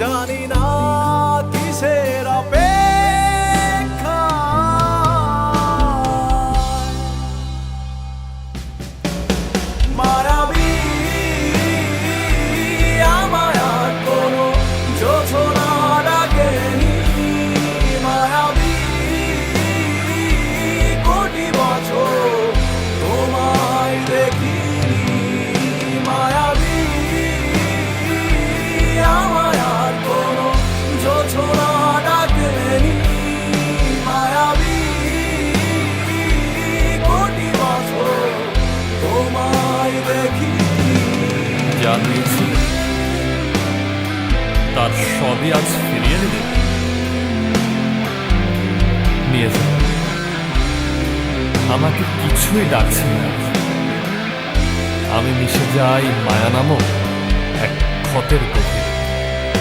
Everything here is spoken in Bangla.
জানি না কিসের অপেক্ষা মায়াবী আমায় আর কোনো জোছনা ডাকেনি মায়াবী কোটি বছর তোমায় দেখিনি মায়াবী আমায় আর কোনো জোছনা ডাকেনি মায়াবী কোটি বছর তোমায় দেখিনি যা পেয়েছি তার সবই আজ ফিরিয়ে দিলে নিয়ে যাও আমাকে কিছুই ডাকছে না আমি মিশে যাই মায়া নামক এক ক্ষতের গভীরে